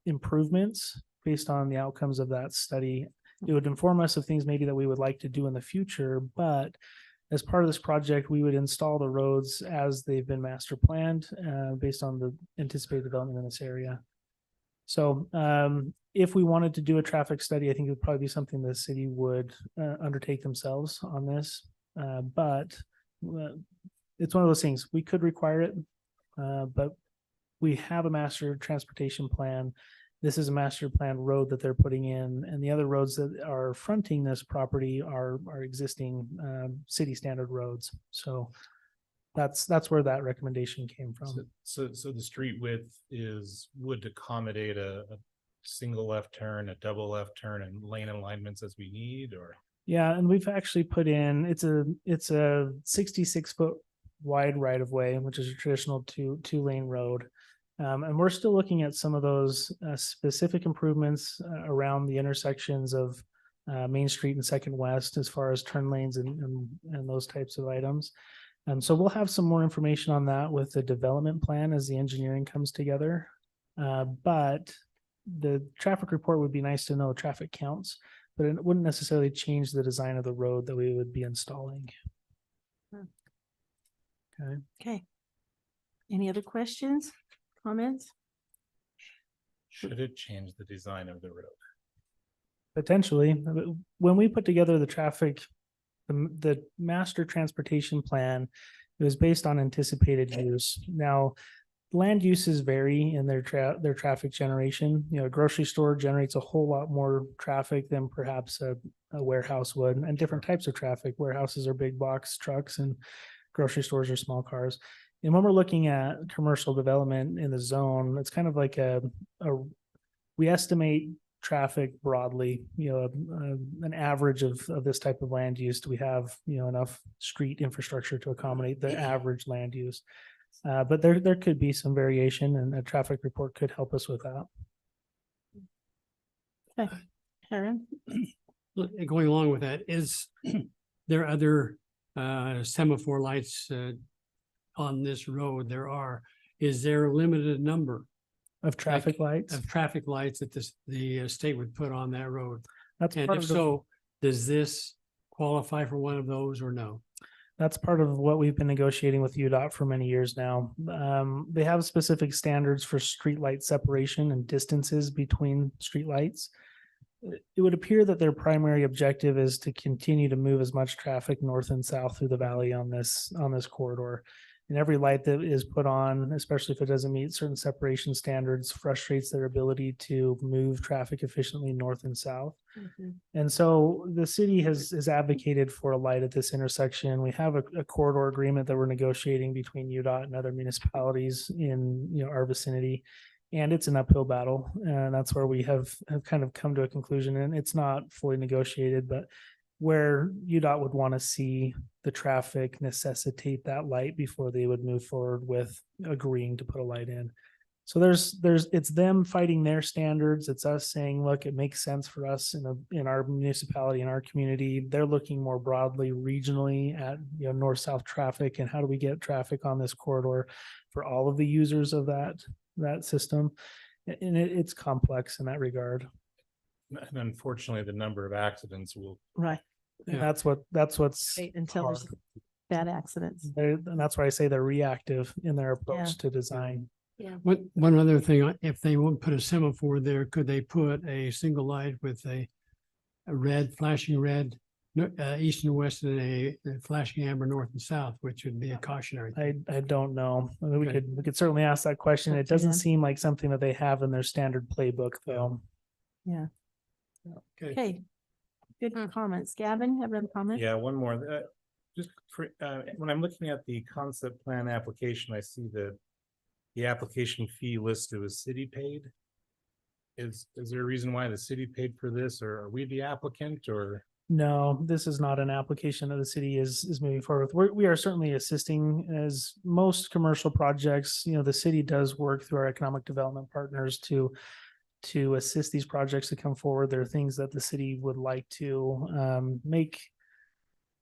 improvements based on the outcomes of that study. It would inform us of things maybe that we would like to do in the future, but as part of this project, we would install the roads as they've been master planned based on the anticipated development in this area. So if we wanted to do a traffic study, I think it would probably be something the city would undertake themselves on this. But it's one of those things, we could require it, but we have a master transportation plan. This is a master plan road that they're putting in, and the other roads that are fronting this property are existing city standard roads. So that's where that recommendation came from. So the street width would accommodate a single left turn, a double left turn, and lane alignments as we need, or? Yeah, and we've actually put in, it's a 66-foot wide right of way, which is a traditional two lane road. And we're still looking at some of those specific improvements around the intersections of Main Street and Second West, as far as turn lanes and those types of items. So we'll have some more information on that with the development plan as the engineering comes together. But the traffic report would be nice to know traffic counts, but it wouldn't necessarily change the design of the road that we would be installing. Okay. Okay. Any other questions, comments? Should it change the design of the road? Potentially, when we put together the master transportation plan, it was based on anticipated use. Now, land uses vary in their traffic generation. You know, a grocery store generates a whole lot more traffic than perhaps a warehouse would, and different types of traffic. Warehouses are big box trucks and grocery stores are small cars. And when we're looking at commercial development in the zone, it's kind of like we estimate traffic broadly, you know, an average of this type of land use. Do we have, you know, enough street infrastructure to accommodate the average land use? But there could be some variation, and a traffic report could help us with that. Okay. Karen? Going along with that, is there other semaphore lights on this road? Is there a limited number Of traffic lights? of traffic lights that the state would put on that road? That's And part if of the- so, does this qualify for one of those or no? That's part of what we've been negotiating with UDOT for many years now. They have specific standards for streetlight separation and distances between streetlights. It would appear that their primary objective is to continue to move as much traffic north and south through the valley on this corridor. And every light that is put on, especially if it doesn't meet certain separation standards, frustrates their ability to move traffic efficiently north and south. And so the city has advocated for a light at this intersection. We have a corridor agreement that we're negotiating between UDOT and other municipalities in, you know, our vicinity. And it's an uphill battle. And that's where we have kind of come to a conclusion. And it's not fully negotiated, but where UDOT would want to see the traffic necessitate that light before they would move forward with agreeing to put a light in. So it's them fighting their standards. It's us saying, look, it makes sense for us in our municipality, in our community. They're looking more broadly regionally at, north-south traffic and how do we get traffic on this corridor for all of the users of that system. And it's complex in that regard. And unfortunately, the number of accidents will. Right. And that's what's Wait until there's hard. bad accidents. And that's why I say they're reactive in their approach to design. One other thing, if they won't put a semaphore there, could they put a single light with a red, flashing red, east and west, and a flashing amber north and south, which would be a cautionary. I don't know. I mean, Okay. we could certainly ask that question. Up It to doesn't them. seem like something that they have in their standard playbook, though. Okay. Good comments. Gavin, have another comment? Yeah, one more. Just for, when I'm looking at the concept plan application, I see that the application fee listed was city paid. Is there a reason why the city paid for this, or are we the applicant, or? No, this is not an application that the city is moving forward with. We are certainly assisting, as most commercial projects, the city does work through our economic development partners to assist these projects to come forward. There are things that the city would like to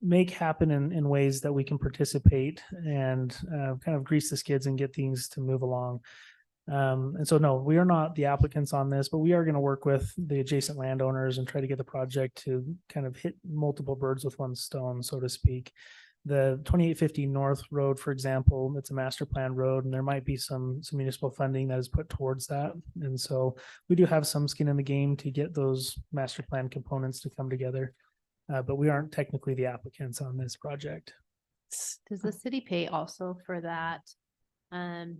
make happen in ways that we can participate and kind of grease the skids and get things to move along. And so, no, we are not the applicants on this, but we are going to work with the adjacent landowners and try to get the project to kind of hit multiple birds with one stone, so to speak. The 2850 North Road, for example, it's a master plan road, and there might be some municipal funding that is put towards that. And so we do have some skin in the game to get those master plan components to come together. But we aren't technically the applicants on this project. Does the city pay also for that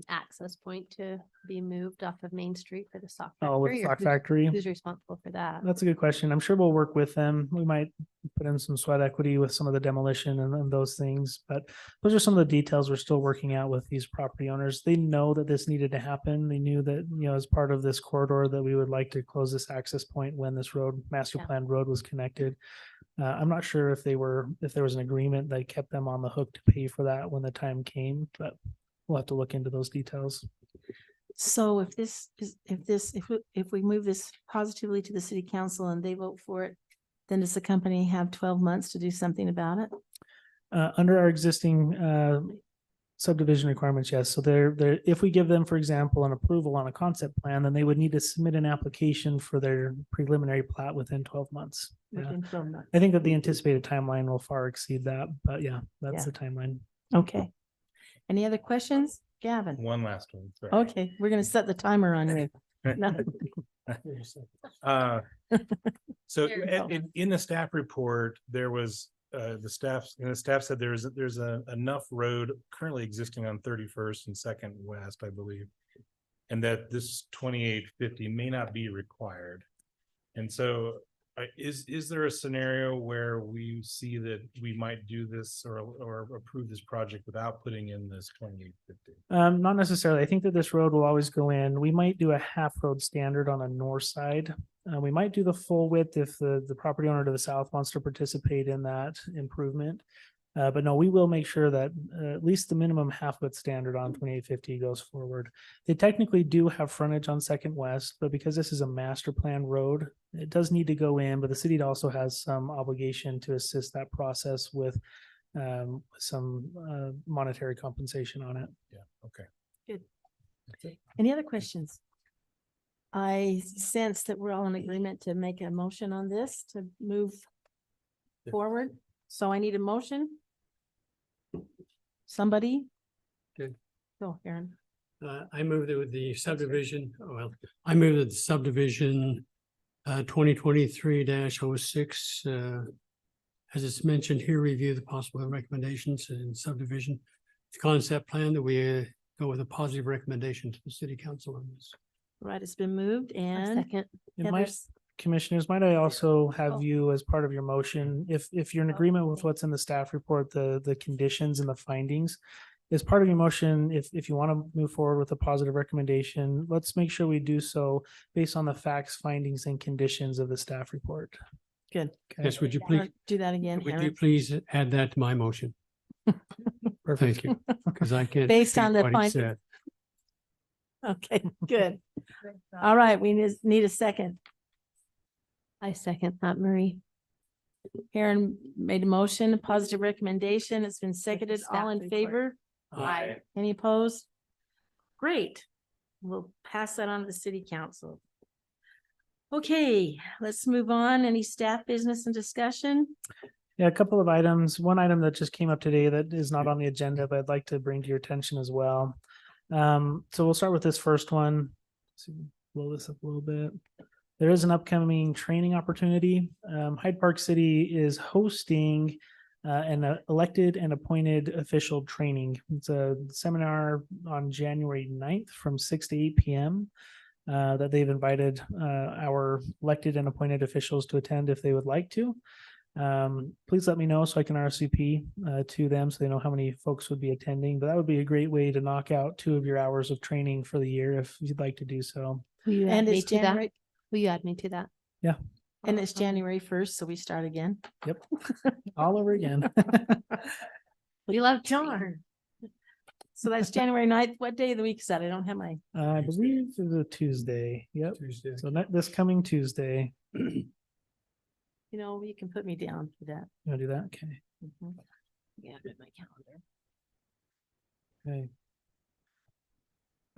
access point to be moved off of Main Street for the sock Oh, with factory? Or Sock Factory. Who's responsible for that? That's a good question. I'm sure we'll work with them. We might put in some sweat equity with some of the demolition and those things, but those are some of the details we're still working out with these property owners. They know that this needed to happen. They knew that, as part of this corridor that we would like to close this access point when this road, master Yeah. plan road was connected. I'm not sure if there was an agreement that kept them on the hook to pay for that when the time came, but we'll have to look into those details. So if we move this positively to the city council and they vote for it, then does the company have 12 months to do something about it? Under our existing subdivision requirements, yes. So if we give them, for example, an approval on a concept plan, then they would need to submit an application for their preliminary plat within 12 months. Yeah. Within 12 months. I think that the anticipated timeline will far exceed that, but yeah, that's Yeah. the timeline. Okay. Any other questions? Gavin? One last one. sorry. Okay, we're gonna set the timer on you. No. So There you go. in the staff report, there was the staff said there's enough road currently existing on 31st and 2nd West, I believe. And that this 2850 may not be required. And so is there a scenario where we see that we might do this or approve this project without putting in this 2850? Not necessarily. I think that this road will always go in. We might do a half road standard on the north side. We might do the full width if the property owner to the south wants to participate in that improvement. But no, we will make sure that at least the minimum half width standard on 2850 goes forward. They technically do have frontage on 2nd West, but because this is a master plan road, it does need to go in, but the city also has some obligation to assist that process with some monetary compensation on it. Yeah, okay. Any other questions? I sense that we're all in agreement to make a motion on this to move Yeah. forward. So I need a motion. Somebody? Okay. Go, Aaron. I move that with the subdivision, I move that the subdivision 2023-06 as it's mentioned here, review the possible recommendations and subdivision concept plan that we go with a positive recommendation to the city council on this. Right, it's been moved A and second. It might, Heather's, commissioners, might I also have you as part of your motion, if you're in agreement with what's in the staff report, the conditions and the findings, as part of your motion, if you want to move forward with a positive recommendation, let's make sure we do so based on the facts, findings, and conditions of the staff report. Good. Yes, would you please, Do that again, would you Aaron. please add that to my motion? Thank you, because I can't. Based on repeat the what he findings. said. Okay, good. All right, we need a second. I second that, Marie. Aaron made a motion, a positive recommendation. It's been seconded. All Staff in report. favor? Aye. Any opposed? Great. We'll pass that on to the city council. Okay, let's move on. Any staff business and discussion? Yeah, a couple of items. One item that just came up today that is not on the agenda, but I'd like to bring to your attention as well. So we'll start with this first one. So blow this up a little bit. There is an upcoming training opportunity. Hyde Park City is hosting an elected and appointed official training. It's a seminar on January 9th from 6 to 8 p.m. That they've invited our elected and appointed officials to attend if they would like to. Please let me know so I can RSVP to them so they know how many folks would be attending. But that would be a great way to knock out 2 of your hours of training for the year if you'd like to do so. Will you add And me it's to that? January, Will you add me to that? and it's January 1st, so we start again. Yep. All over again. We love Darn. So that's January 9th. What day of the week is that? I don't have my, I believe it's a Tuesday. Yep. Tuesday. So this coming Tuesday. you can put me down for that. You want to do that? Okay. Mhm. Yeah, put my calendar. Okay.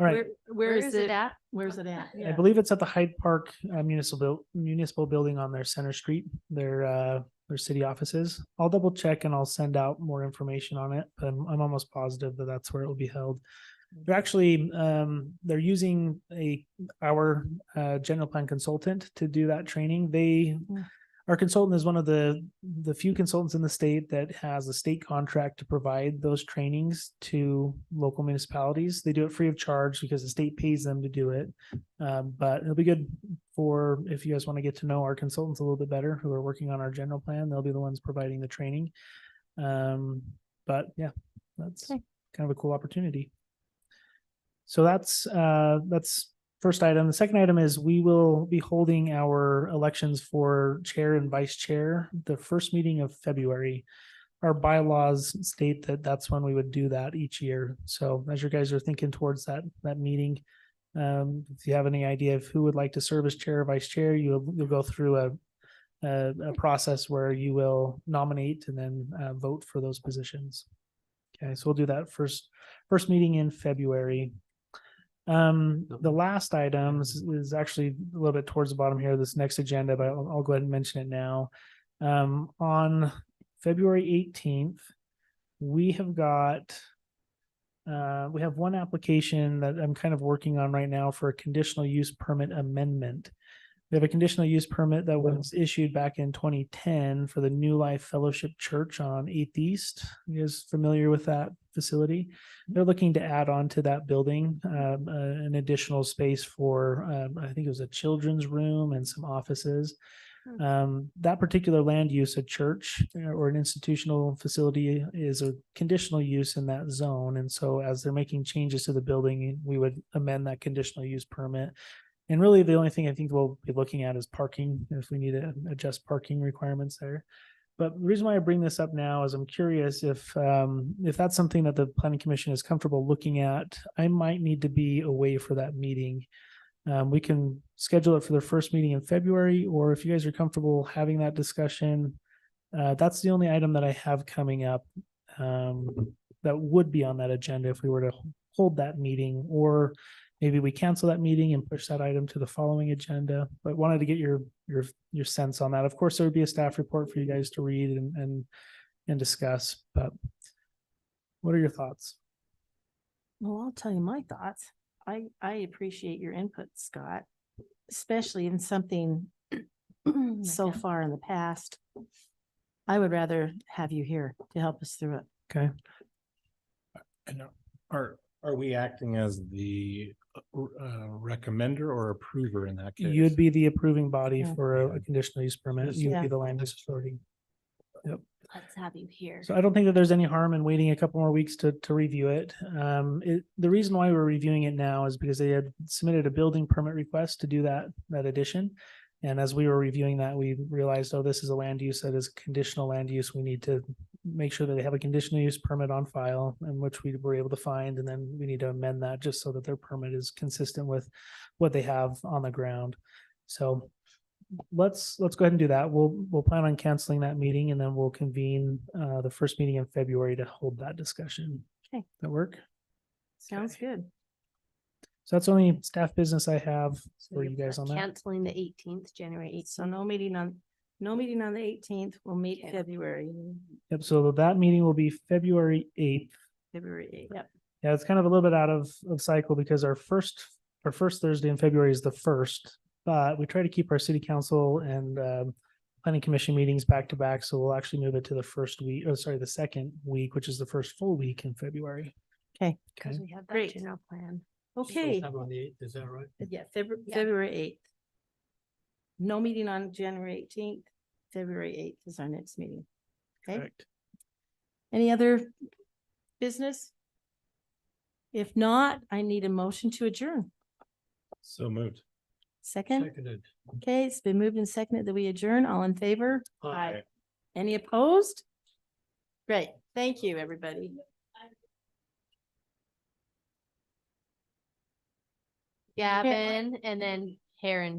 All right. Where is it? at? Where's it at? I believe it's at the Hyde Park municipal building on their Center Street, their city offices. I'll double check and I'll send out more information on it, but I'm almost positive that that's where it will be held. They're actually they're using our general plan consultant to do that training. Our consultant is one of the few consultants in the state that has a state contract to provide those trainings to local municipalities. They do it free of charge because the state pays them to do it. But it'll be good for if you guys want to get to know our consultants a little bit better who are working on our general plan. They'll be the ones providing the training. But yeah, that's kind of a cool opportunity. So that's first item. The second item is we will be holding our elections for chair and vice chair the first meeting of February. Our bylaws state that that's when we would do that each year. So as you guys are thinking towards that meeting, if you have any idea of who would like to serve as chair or vice chair, you'll go through a process where you will nominate and then vote for those positions. Okay, so we'll do that first meeting in February. The last item is actually a little bit towards the bottom here, this next agenda, but I'll go ahead and mention it now. On February 18th, we have one application that I'm kind of working on right now for a conditional use permit amendment. We have a conditional use permit that was issued back in 2010 for the New Life Fellowship Church on 8th East. You guys familiar with that facility? They're looking to add on to that building an additional space for, I think it was a children's room and some offices. That particular land use, a church or an institutional facility, is a conditional use in that zone. And so as they're making changes to the building, we would amend that conditional use permit. And really, the only thing I think we'll be looking at is parking, if we need to adjust parking requirements there. But the reason why I bring this up now is I'm curious if that's something that the Planning Commission is comfortable looking at. I might need to be away for that meeting. We can schedule it for the first meeting in February, or if you guys are comfortable having that discussion, that's the only item that I have coming up that would be on that agenda if we were to hold that meeting, or maybe we cancel that meeting and push that item to the following agenda, but wanted to get your sense on that. Of course, there would be a staff report for you guys to read and discuss, but what are your thoughts? Well, I'll tell you my thoughts. I appreciate your input, Scott, especially in something so far in the past. I would rather have you here to help us through it. Okay. And are we acting as the recommender or approver in that case? You'd be the approving body Yeah. for a conditional use permit. You'd Yeah. be the land use authority. Let's have you here. So I don't think that there's any harm in waiting a couple more weeks to review it. The reason why we're reviewing it now is because they had submitted a building permit request to do that addition. And as we were reviewing that, we realized, oh, this is a land use that is conditional land use. We need to make sure that they have a conditional use permit on file, and which we were able to find, and then we need to amend that just so that their permit is consistent with what they have on the ground. So let's go ahead and do that. We'll plan on canceling that meeting, and then we'll convene the first meeting in February to hold that discussion. Okay. That work? Sounds good. So that's the only staff business I have So for you're you guys on that. Canceling the 18th, January So 18th. no meeting on the eighteenth. We'll meet Okay. February, Yep, so that meeting will be February 8th. February eighth. Yep. Yeah, it's kind of a little bit out of cycle because our first Thursday in February is the 1st, but we try to keep our city council and planning commission meetings back to back, so we'll actually move it to the second week, which is the first full week in February. Okay. Because we have that Great. general plan. Okay, Have on the 8th, is that right? yeah, Yeah. February eighth. No meeting on January eighteenth. February eighth is our next meeting. Okay, Correct. any other business? If not, I need a motion to adjourn. So moved. Second, Seconded. okay, it's been moved and seconded that we adjourn. All in favor? Aye. Any opposed? Great, thank you, everybody. Gavin and then Heron.